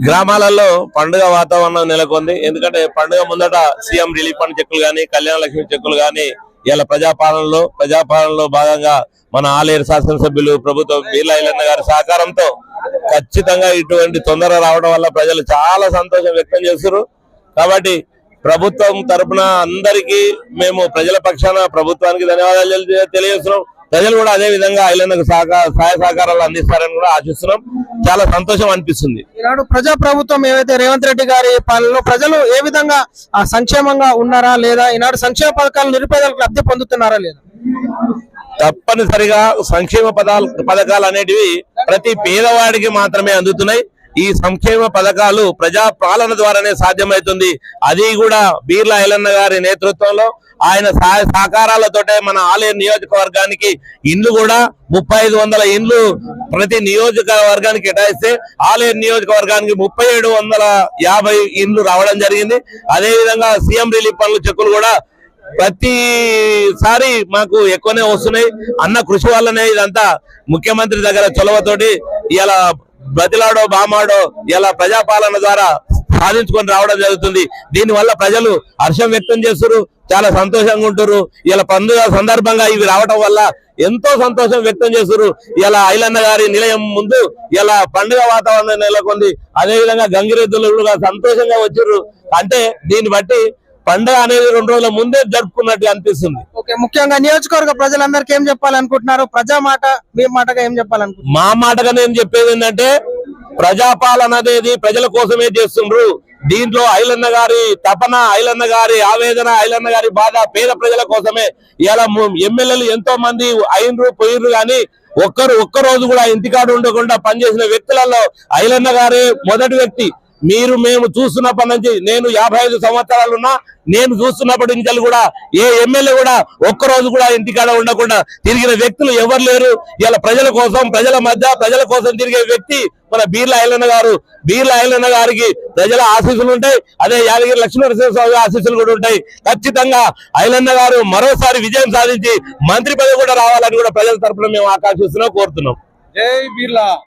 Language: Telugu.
గ్రామాలలో పండుగ వాతావరణం నెలకొంది. ఎందుకంటే పండుగ ముందట సీఎం రిలీఫ్ ఫండ్ చెక్కులు గానీ, కళ్యాణ లక్ష్మి చెక్కులు గానీ, ఇలా ప్రజాపాలనలో భాగంగా మన ఆలేరు శాసనసభ్యులు ప్రభుత్వం బీర్లా ఐలన్న గారి సహకారంతో ఖచ్చితంగా ఇటువంటి తొందర రావడం వల్ల ప్రజలు చాలా సంతోషం వ్యక్తం చేస్తున్నారు. కాబట్టి ప్రభుత్వం తరఫున అందరికీ మేము ప్రజల పక్షాన ప్రభుత్వానికి ధన్యవాదాలు తెలియజేస్తున్నాం. ప్రజలు కూడా అదే విధంగా ఐలన్నకు సహాయ సహకారాలు అందిస్తారని కూడా ఆశిస్తున్నాం. చాలా సంతోషం అనిపిస్తుంది. ఈనాడు ప్రజా ప్రభుత్వం ఏవైతే రేవంత్ రెడ్డి గారి పాలనలో ప్రజలు ఏ విధంగా సంక్షేమంగా ఉన్నారా లేదా, ఈనాడు సంక్షేమ పథకాలు నిరుపేదలకు లబ్ధి పొందుతున్నారా లేదా? తప్పనిసరిగా సంక్షేమ పథకాలు అనేటివి ప్రతి పేదవాడికి మాత్రమే అందుతున్నాయి. ఈ సంక్షేమ పథకాలు ప్రజా పాలన ద్వారానే సాధ్యమవుతుంది. అది కూడా బీర్లా ఐలన్న గారి నేతృత్వంలో ఆయన సహాయ సహకారాలతోటే మన ఆలేరు నియోజకవర్గానికి ఇండ్లు కూడా 3500 ఇండ్లు ప్రతి నియోజకవర్గానికి కేటాయిస్తే ఆలేరు నియోజకవర్గానికి 3750 ఇండ్లు రావడం జరిగింది. అదే విధంగా సీఎం రిలీఫ్ ఫండ్ చెక్కులు కూడా ప్రతిసారి మాకు ఎక్కువనే వస్తున్నాయి. అన్న కృషి వల్లనే ఇదంతా ముఖ్యమంత్రి దగ్గర చొలవతోటి ఇలా బతిలాడో బామాడో ఇలా ప్రజాపాలన ద్వారా సాధించుకొని రావడం జరుగుతుంది. దీని వల్ల ప్రజలు హర్షం వ్యక్తం చేస్తున్నారు, చాలా సంతోషంగా ఉంటున్నారు. ఇలా పండుగ సందర్భంగా ఇవి రావడం వల్ల ఎంతో సంతోషం వ్యక్తం చేస్తున్నారు. ఇలా ఐలన్న గారి నిలయం ముందు ఇలా పండుగ వాతావరణం నెలకొంది. అదేవిధంగా గంగిరెద్దులు కూడా సంతోషంగా వచ్చారు. అంటే దీన్ని బట్టి పండుగ అనేది 2 రోజుల ముందే జరుపుకున్నట్టు అనిపిస్తుంది. ముఖ్యంగా నియోజకవర్గ ప్రజలందరికీ ఏం చెప్పాలనుకుంటున్నారు? ప్రజా మాట మీ మాటగా ఏం చెప్పాలనుకుంటున్నారు? మా మాటగా నేను చెప్పేది ఏంటంటే ప్రజాపాలన అనేది ప్రజల కోసమే చేస్తుండ్రు. దీంట్లో ఐలన్న గారి తపన, ఐలన్న గారి ఆవేదన, ఐలన్న గారి బాధ పేద ప్రజల కోసమే. ఇలా ఎమ్మెల్యేలు ఎంతో మంది పోయిర్రు కానీ ఒక్క రోజు కూడా ఇంటికాడు ఉండకుండా పనిచేసిన వ్యక్తులలో ఐలన్న గారే మొదటి వ్యక్తి. మేము చూస్తున్నప్పటి నుంచి, నేను 55 సంవత్సరాలున్నా, నేను చూస్తున్నప్పటి నుంచి కూడా ఏ ఎమ్మెల్యే కూడా ఒక్కరోజు కూడా ఇంటికాడ ఉండకుండా తిరిగిన వ్యక్తులు ఎవరు లేరు. ఇలా ప్రజల కోసం, ప్రజల మధ్య, ప్రజల కోసం తిరిగే వ్యక్తి మన బీర్లా ఐలన్న గారు. బీర్లా ఐలన్న గారికి ప్రజల ఆశీస్సులు ఉంటాయి. అదే యాదగిరి లక్ష్మీనరసింహస్వామి ఆశీస్సులు కూడా ఉంటాయి. ఖచ్చితంగా ఐలన్న గారు మరోసారి విజయం సాధించి మంత్రి పదవి కూడా రావాలని కూడా ప్రజల తరఫున మేము ఆకాంక్షిస్తున్నాం, కోరుతున్నాం. జై బీర్లా.